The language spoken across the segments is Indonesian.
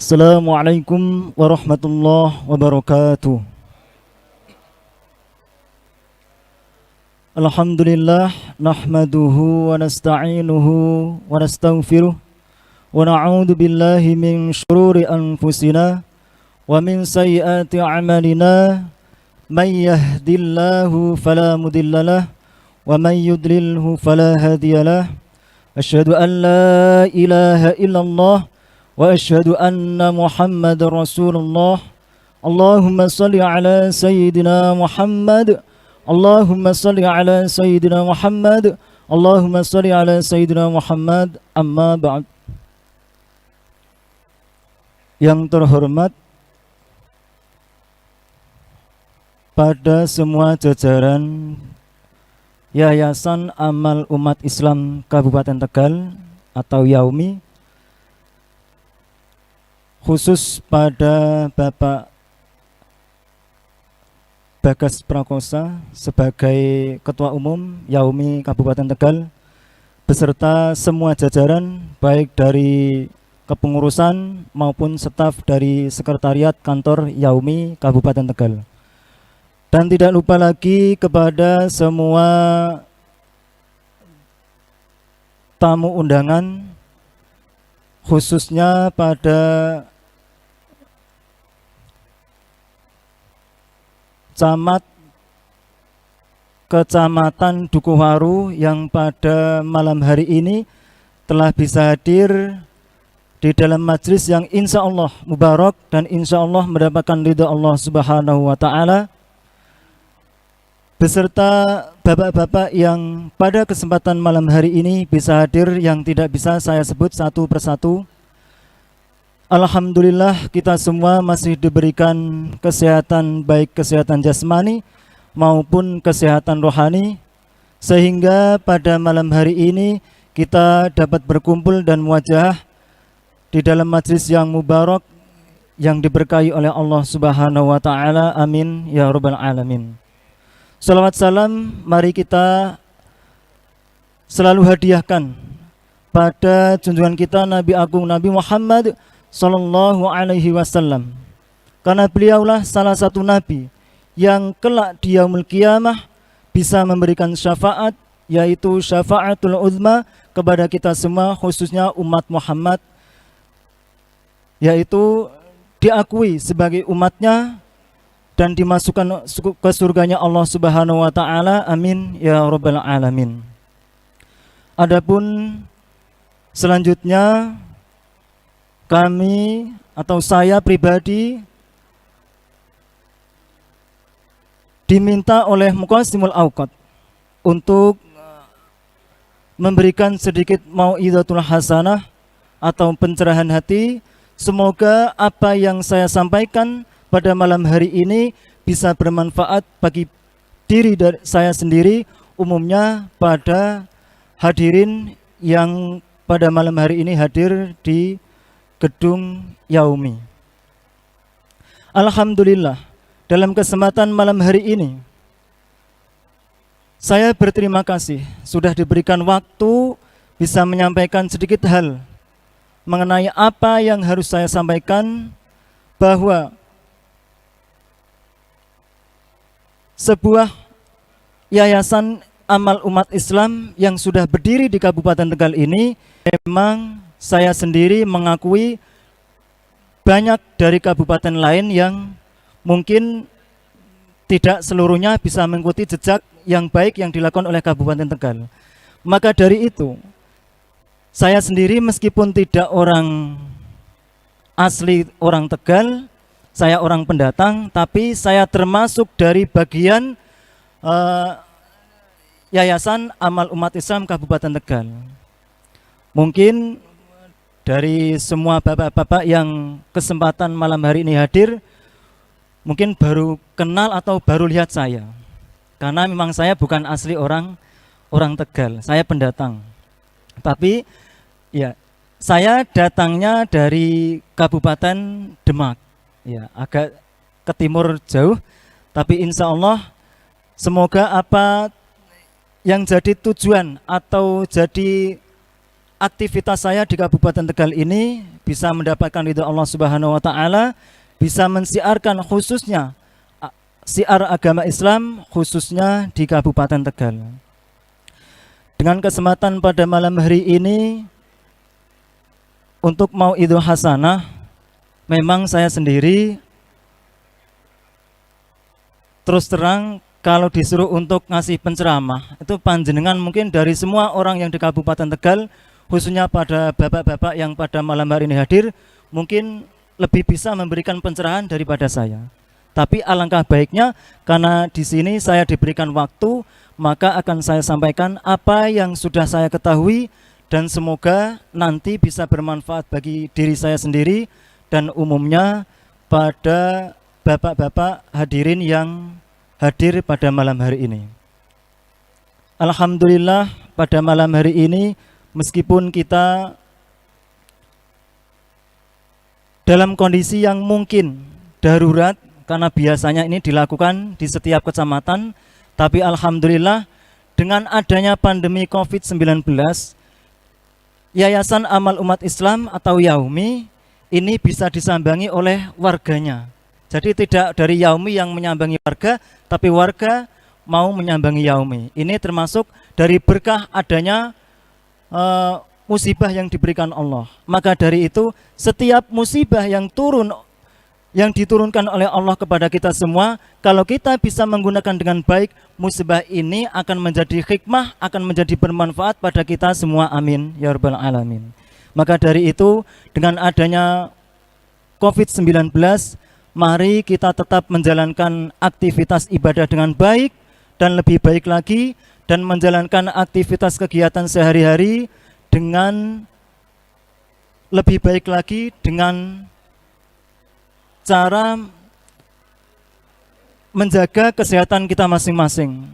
Assalamualaikum warahmatullahi wabarakatuh. Alhamdulillah nahmaduhu wa nasta'inuhu wa nastaghfiruh wa na'udzu billahi min syururi anfusina wa min sayyiati a'malina may yahdihillahu fala mudhillalah wa may yudlilhu fala hadiyalah. Asyhadu an la ilaha illallah wa asyhadu anna Muhammadar Rasulullah. Allahumma salli ala sayyidina Muhammad. Allahumma salli ala sayyidina Muhammad. Allahumma salli ala sayyidina Muhammad. Amma ba'd. Yang terhormat pada semua jajaran Yayasan Amal Umat Islam Kabupaten Tegal atau YAUMI, khusus pada Bapak Bagas Prakosa sebagai Ketua Umum YAUMI Kabupaten Tegal beserta semua jajaran baik dari kepengurusan maupun staf dari Sekretariat Kantor YAUMI Kabupaten Tegal. Dan tidak lupa lagi kepada semua tamu undangan, khususnya pada Camat Kecamatan Dukuhwaru yang pada malam hari ini telah bisa hadir di dalam majelis yang insya Allah mubarak dan insya Allah mendapatkan ridha Allah Subhanahu wa Ta'ala, beserta bapak-bapak yang pada kesempatan malam hari ini bisa hadir yang tidak bisa saya sebut satu persatu. Alhamdulillah kita semua masih diberikan kesehatan, baik kesehatan jasmani maupun kesehatan rohani, sehingga pada malam hari ini kita dapat berkumpul dan muwajah di dalam majlis yang mubarak yang diberkahi oleh Allah Subhanahu wa Ta'ala. Amin ya rabbal alamin. Salawat salam mari kita selalu hadiahkan pada junjungan kita Nabi Agung Nabi Muhammad Sallallahu Alaihi Wasallam, karena beliaulah salah satu nabi yang kelak di yaumul qiyamah bisa memberikan syafaat, yaitu syafaatul uzma kepada kita semua, khususnya umat Muhammad, yaitu diakui sebagai umatnya dan dimasukkan ke surganya Allah Subhanahu wa Ta'ala. Amin ya rabbal alamin. Adapun selanjutnya, kami atau saya pribadi diminta oleh Muqassimul Awqat untuk memberikan sedikit mau'izatul hasanah atau pencerahan hati. Semoga apa yang saya sampaikan pada malam hari ini bisa bermanfaat bagi diri dari saya sendiri, umumnya pada hadirin yang pada malam hari ini hadir di gedung YAUMI. Alhamdulillah, dalam kesempatan malam hari ini saya berterima kasih sudah diberikan waktu bisa menyampaikan sedikit hal mengenai apa yang harus saya sampaikan, bahwa sebuah Yayasan Amal Umat Islam yang sudah berdiri di Kabupaten Tegal ini, memang saya sendiri mengakui banyak dari kabupaten lain yang mungkin tidak seluruhnya bisa mengikuti jejak yang baik yang dilakukan oleh Kabupaten Tegal. Maka dari itu, saya sendiri meskipun tidak orang asli orang Tegal, saya orang pendatang, tapi saya termasuk dari bagian Yayasan Amal Umat Islam Kabupaten Tegal. Mungkin dari semua bapak-bapak yang kesempatan malam hari ini hadir, mungkin baru kenal atau baru lihat saya, karena memang saya bukan asli orang Tegal, saya pendatang. Tapi ya, saya datangnya dari Kabupaten Demak, ya agak ke timur jauh, tapi insya Allah semoga apa yang jadi tujuan atau jadi aktivitas saya di Kabupaten Tegal ini bisa mendapatkan ridho Allah Subhanahu wa taala, bisa mensiarkan khususnya siar agama Islam khususnya di Kabupaten Tegal. Dengan kesempatan pada malam hari ini untuk Mau'idul Hasanah, memang saya sendiri terus terang kalau disuruh untuk ngasih penceramah itu panjenengan mungkin dari semua orang yang di Kabupaten Tegal, khususnya pada bapak-bapak yang pada malam hari ini hadir, mungkin lebih bisa memberikan pencerahan daripada saya. Tapi alangkah baiknya karena di sini saya diberikan waktu, maka akan saya sampaikan apa yang sudah saya ketahui dan semoga nanti bisa bermanfaat bagi diri saya sendiri dan umumnya pada bapak-bapak hadirin yang hadir pada malam hari ini. Alhamdulillah pada malam hari ini meskipun kita dalam kondisi yang mungkin darurat karena biasanya ini dilakukan di setiap kecamatan, tapi alhamdulillah dengan adanya pandemi COVID-19, Yayasan Amal Umat Islam atau Yaumi ini bisa disambangi oleh warganya. Jadi tidak dari Yaumi yang menyambangi warga, tapi warga mau menyambangi Yaumi. Ini termasuk dari berkah adanya musibah yang diberikan Allah. Maka dari itu setiap musibah yang diturunkan oleh Allah kepada kita semua, kalau kita bisa menggunakan dengan baik, musibah ini akan menjadi hikmah, akan menjadi bermanfaat pada kita semua. Amin ya rabbal alamin. Maka dari itu dengan adanya COVID-19, mari kita tetap menjalankan aktivitas ibadah dengan baik dan lebih baik lagi, dan menjalankan aktivitas kegiatan sehari-hari dengan lebih baik lagi dengan cara menjaga kesehatan kita masing-masing.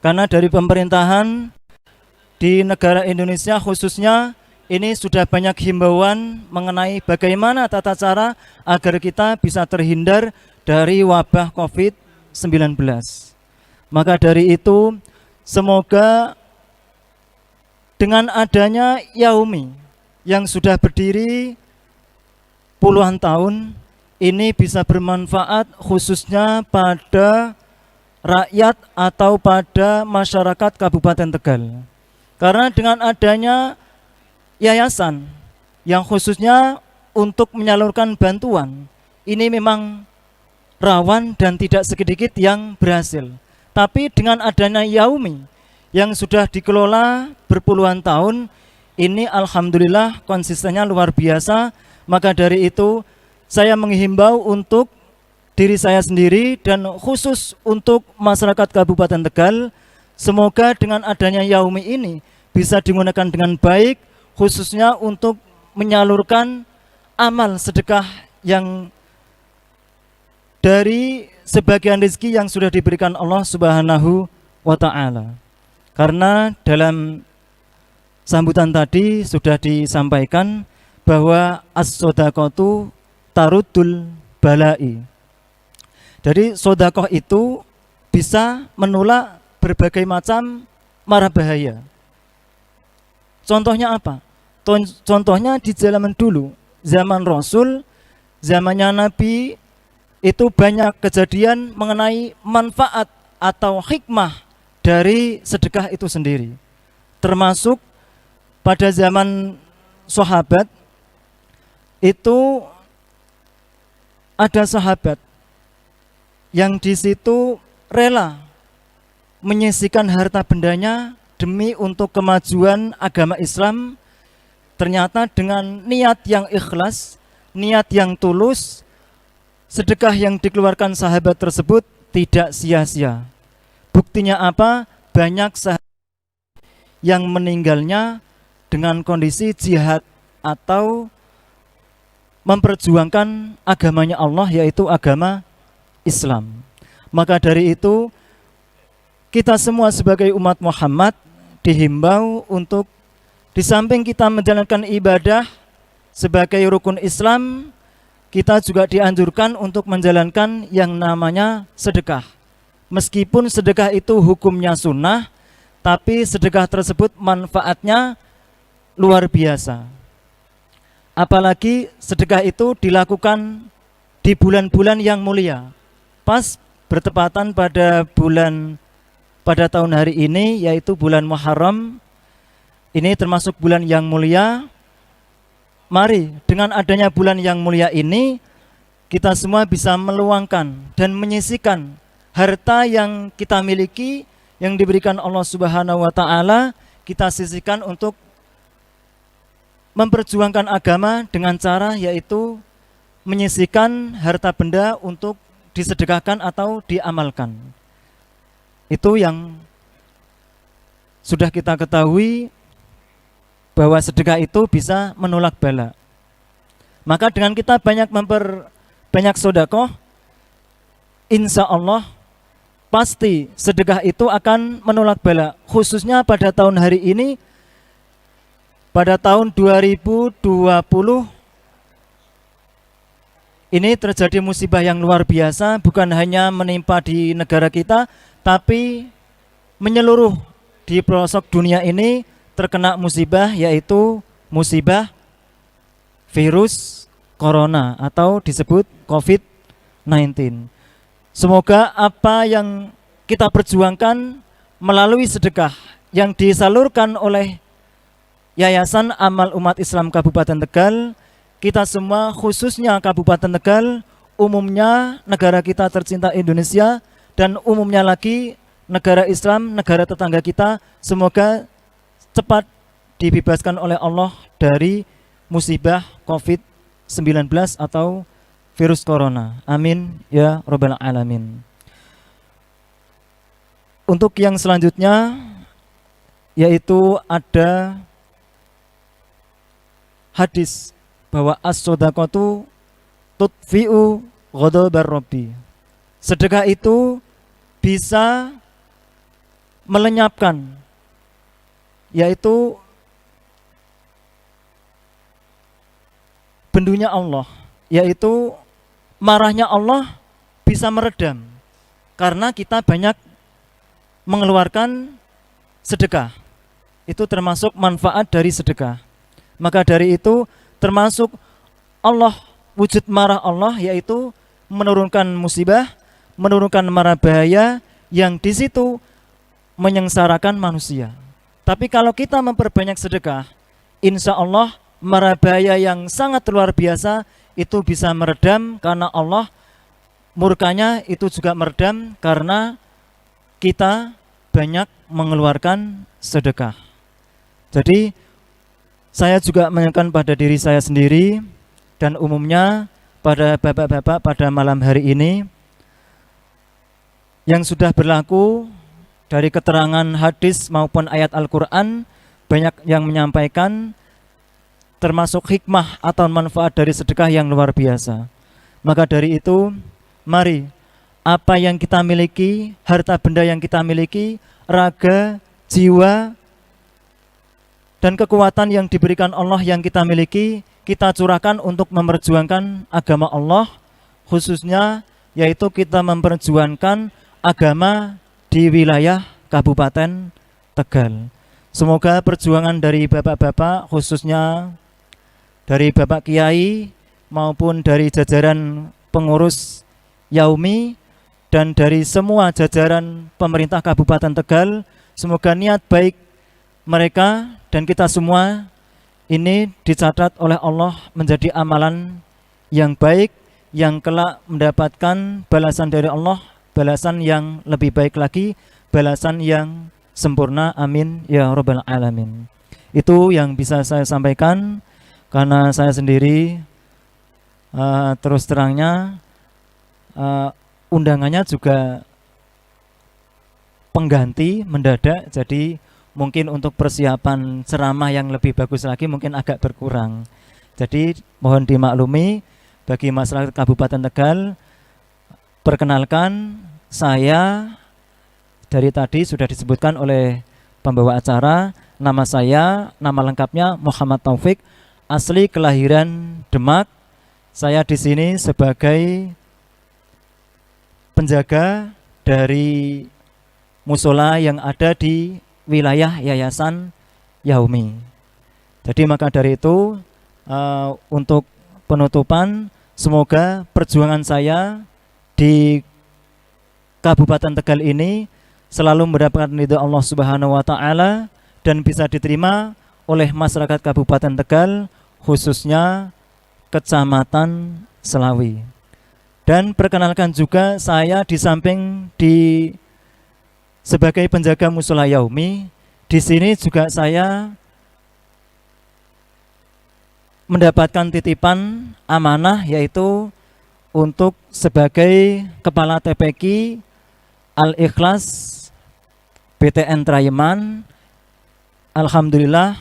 Karena dari pemerintahan di negara Indonesia khususnya ini sudah banyak himbauan mengenai bagaimana tata cara agar kita bisa terhindar dari wabah COVID-19. Maka dari itu semoga dengan adanya Yaumi yang sudah berdiri puluhan tahun ini bisa bermanfaat khususnya pada rakyat atau pada masyarakat Kabupaten Tegal. Karena dengan adanya yayasan yang khususnya untuk menyalurkan bantuan, ini memang rawan dan tidak sedikit yang berhasil. Tapi dengan adanya Yaumi yang sudah dikelola berpuluhan tahun, ini alhamdulillah konsistennya luar biasa. Maka dari itu saya menghimbau untuk diri saya sendiri dan khusus untuk masyarakat Kabupaten Tegal, semoga dengan adanya Yaumi ini bisa digunakan dengan baik, khususnya untuk menyalurkan amal sedekah yang dari sebagian rezeki yang sudah diberikan Allah Subhanahu wa ta'ala. Karena dalam sambutan tadi sudah disampaikan bahwa as-sodaqatu tarudul balai. Jadi sodakoh itu bisa menolak berbagai macam mara bahaya. Contohnya apa? Contohnya di zaman dulu, zaman Rasul, zamannya Nabi, itu banyak kejadian mengenai manfaat atau hikmah dari sedekah itu sendiri. Termasuk pada zaman sahabat, itu ada sahabat yang di situ rela menyisihkan harta bendanya demi untuk kemajuan agama Islam. Ternyata dengan niat yang ikhlas, niat yang tulus, sedekah yang dikeluarkan sahabat tersebut tidak sia-sia. Buktinya apa? Banyak sahabat yang meninggalnya dengan kondisi jihad atau memperjuangkan agamanya Allah, yaitu agama Islam. Maka dari itu kita semua sebagai umat Muhammad dihimbau untuk di samping kita menjalankan ibadah sebagai rukun Islam, kita juga dianjurkan untuk menjalankan yang namanya sedekah. Meskipun sedekah itu hukumnya sunnah, tapi sedekah tersebut manfaatnya luar biasa. Apalagi sedekah itu dilakukan di bulan-bulan yang mulia. Pas bertepatan pada tahun hari ini, yaitu bulan Muharram. Ini termasuk bulan yang mulia. Mari dengan adanya bulan yang mulia ini, kita semua bisa meluangkan dan menyisihkan harta yang kita miliki, yang diberikan Allah Subhanahu wa Ta'ala, kita sisihkan untuk memperjuangkan agama dengan cara yaitu menyisihkan harta benda untuk disedekahkan atau diamalkan. Itu yang sudah kita ketahui, bahwa sedekah itu bisa menolak bala. Maka dengan kita banyak sedekah, insya Allah pasti sedekah itu akan menolak bala. Khususnya pada tahun hari ini, pada tahun 2020 ini terjadi musibah yang luar biasa, bukan hanya menimpa di negara kita, tapi menyeluruh di pelosok dunia ini terkena musibah, yaitu musibah virus corona atau disebut COVID-19. Semoga apa yang kita perjuangkan melalui sedekah yang disalurkan oleh Yayasan Amal Umat Islam Kabupaten Tegal, kita semua khususnya Kabupaten Tegal, umumnya negara kita tercinta Indonesia, dan umumnya lagi negara Islam, negara tetangga kita, semoga cepat dibebaskan oleh Allah dari musibah COVID-19 atau virus corona. Amin ya Rabbal Alamin. Untuk yang selanjutnya, yaitu ada hadis bahwa as-shadaqatu tudfi'u ghadabar rabbi. Sedekah itu bisa melenyapkan, yaitu bendunya Allah, yaitu marahnya Allah bisa meredam karena kita banyak mengeluarkan sedekah. Itu termasuk manfaat dari sedekah. Maka dari itu termasuk Allah, wujud marah Allah, yaitu menurunkan musibah, menurunkan mara bahaya yang di situ menyengsarakan manusia. Tapi kalau kita memperbanyak sedekah, insya Allah mara bahaya yang sangat luar biasa itu bisa meredam, karena Allah murkanya itu juga meredam karena kita banyak mengeluarkan sedekah. Jadi saya juga mengingatkan pada diri saya sendiri dan umumnya pada bapak-bapak pada malam hari ini, yang sudah berlaku dari keterangan hadis maupun ayat Al-Quran, banyak yang menyampaikan termasuk hikmah atau manfaat dari sedekah yang luar biasa. Maka dari itu, mari apa yang kita miliki, harta benda yang kita miliki, raga, jiwa, dan kekuatan yang diberikan Allah yang kita miliki, kita curahkan untuk memperjuangkan agama Allah, khususnya yaitu kita memperjuangkan agama di wilayah Kabupaten Tegal. Semoga perjuangan dari bapak-bapak, khususnya dari Bapak Kiai maupun dari jajaran pengurus Yaumi dan dari semua jajaran pemerintah Kabupaten Tegal, semoga niat baik mereka dan kita semua ini dicatat oleh Allah menjadi amalan yang baik, yang kelak mendapatkan balasan dari Allah, balasan yang lebih baik lagi, balasan yang sempurna. Amin ya Rabbal Alamin. Itu yang bisa saya sampaikan, karena saya sendiri terus terangnya undangannya juga pengganti mendadak, jadi mungkin untuk persiapan ceramah yang lebih bagus lagi mungkin agak berkurang. Jadi mohon dimaklumi bagi masyarakat Kabupaten Tegal. Perkenalkan, saya dari tadi sudah disebutkan oleh pembawa acara, nama saya, nama lengkapnya Muhammad Taufik, asli kelahiran Demak. Saya di sini sebagai penjaga dari musola yang ada di wilayah Yayasan Yaumi. Jadi maka dari itu untuk penutupan, semoga perjuangan saya di Kabupaten Tegal ini selalu mendapatkan ridha Allah Subhanahu wa taala dan bisa diterima oleh masyarakat Kabupaten Tegal, khususnya Kecamatan Selawi. Dan perkenalkan juga, saya di samping sebagai penjaga Mushola Yaumi, di sini juga saya mendapatkan titipan amanah, yaitu untuk sebagai Kepala TPQ Al-Ikhlas BTN Trayeman. Alhamdulillah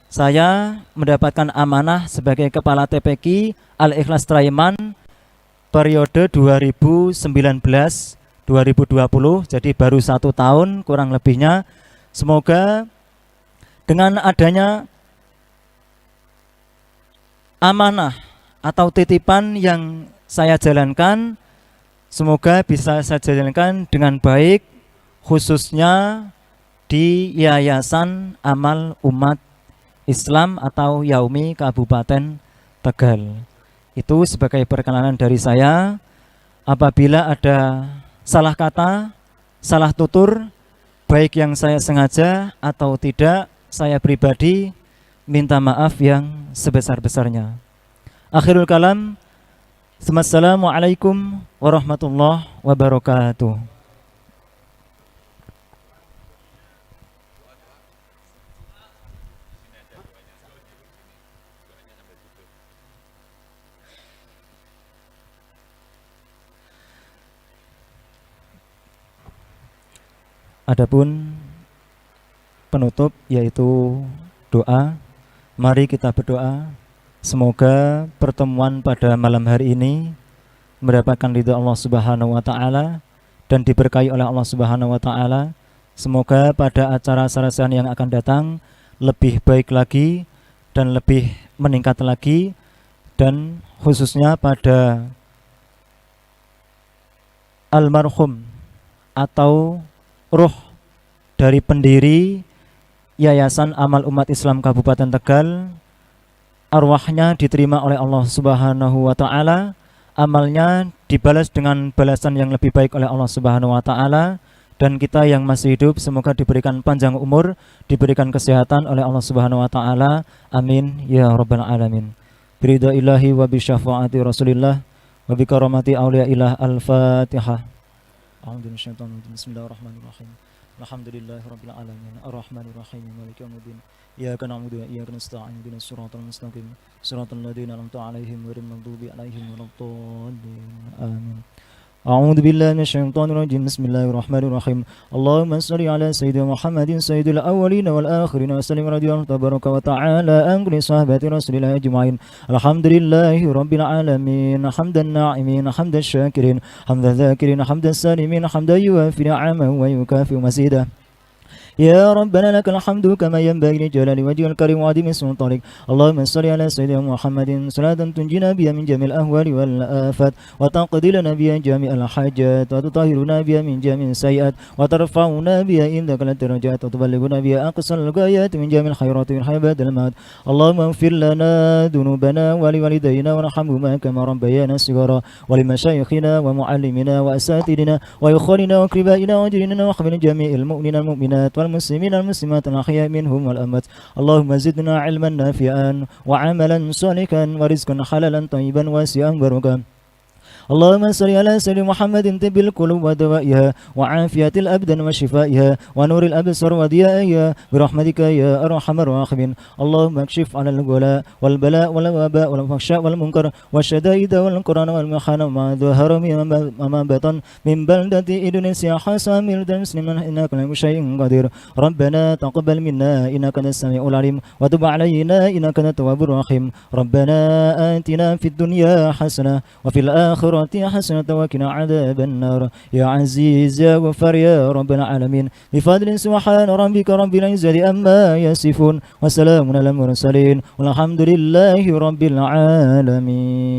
saya mendapatkan amanah sebagai Kepala TPQ Al-Ikhlas Trayeman periode 2019-2020, jadi baru 1 tahun kurang lebihnya. Semoga dengan adanya amanah atau titipan yang saya jalankan, semoga bisa saya jalankan dengan baik, khususnya di Yayasan Amal Umat Islam atau Yaumi Kabupaten Tegal. Itu sebagai perkenalan dari saya. Apabila ada salah kata, salah tutur, baik yang saya sengaja atau tidak, saya pribadi minta maaf yang sebesar-besarnya. Akhirul kalam, Assalamualaikum warahmatullahi wabarakatuh. Adapun penutup yaitu doa. Mari kita berdoa, semoga pertemuan pada malam hari ini mendapatkan ridha Allah Subhanahu wa taala dan diberkahi oleh Allah Subhanahu wa taala. Semoga pada acara sarjana yang akan datang lebih baik lagi dan lebih meningkat lagi, dan khususnya pada almarhum atau ruh dari pendiri Yayasan Amal Umat Islam Kabupaten Tegal, arwahnya diterima oleh Allah Subhanahu wa taala, amalnya dibalas dengan balasan yang lebih baik oleh Allah Subhanahu wa taala, dan kita yang masih hidup semoga diberikan panjang umur, diberikan kesehatan oleh Allah Subhanahu wa taala. Amin ya rabbal alamin. Biridha ilahi wa bi syafaati Rasulillah wa bi karamati auliya ilah. Al-Fatihah. Bismillahirrahmanirrahim. Alhamdulillahirabbil alamin. Arrahmanirrahim. Maliki yaumiddin. Iyyaka na'budu wa iyyaka nasta'in. Ihdinas siratal mustaqim. Siratal ladzina an'amta 'alaihim ghairil maghdubi 'alaihim waladdallin. Amin. A'udzu billahi minasyaitonir rajim. Bismillahirrahmanirrahim. Allahumma shalli ala sayyidina Muhammadin sayyidil awwalin wal akhirin wa sallim radhiyallahu tabaraka wa ta'ala an kulli sahabati rasulillah ajma'in. Alhamdulillahi rabbil alamin. Hamdan na'imin, hamdan syakirin, hamdan dzakirin, hamdan salimin, hamdan yuwafi ni'amahu wa yukafi mazidah. يا ربنا لك الحمد كما ينبغي لجلال وجهك الكريم وعظيم سلطانك. اللهم صل على سيدنا محمد صلاة تنجينا بها من جميع الأهوال والآفات وتقضي لنا بها جميع الحاجات وتطهرنا بها من جميع السيئات وترفعنا بها عندك الدرجات وتبلغنا بها أقصى الغايات من جميع الخيرات من حياة الموت. اللهم اغفر لنا ذنوبنا ولوالدينا وارحمهما كما ربيانا صغارا ولمشايخنا ومعلمنا وأساتذتنا وإخواننا وأقربائنا وجيراننا وحفظ جميع المؤمنين والمؤمنات والمسلمين والمسلمات الأحياء منهم والأموات. اللهم زدنا علما نافعا وعملا صالحا ورزقا حلالا طيبا واسعا بركا. اللهم صل على سيدنا محمد طب القلوب ودوائها وعافية الأبدان وشفائها ونور الأبصار وضيائها برحمتك يا أرحم الراحمين. اللهم اكشف عن الغلاء والبلاء والوباء والفحشاء والمنكر والشدائد والقرآن والمحن وما ظهر وما بطن من بلدة إندونيسيا حسام المسلمين إنك على كل شيء قدير. ربنا تقبل منا إنك أنت السميع العليم وتب علينا إنك أنت التواب الرحيم. ربنا آتنا في الدنيا حسنة وفي الآخرة حسنة وقنا عذاب النار يا عزيز يا غفار يا رب العالمين. بفضل سبحان ربك رب العزة عما يصفون وسلام على المرسلين والحمد لله رب العالمين.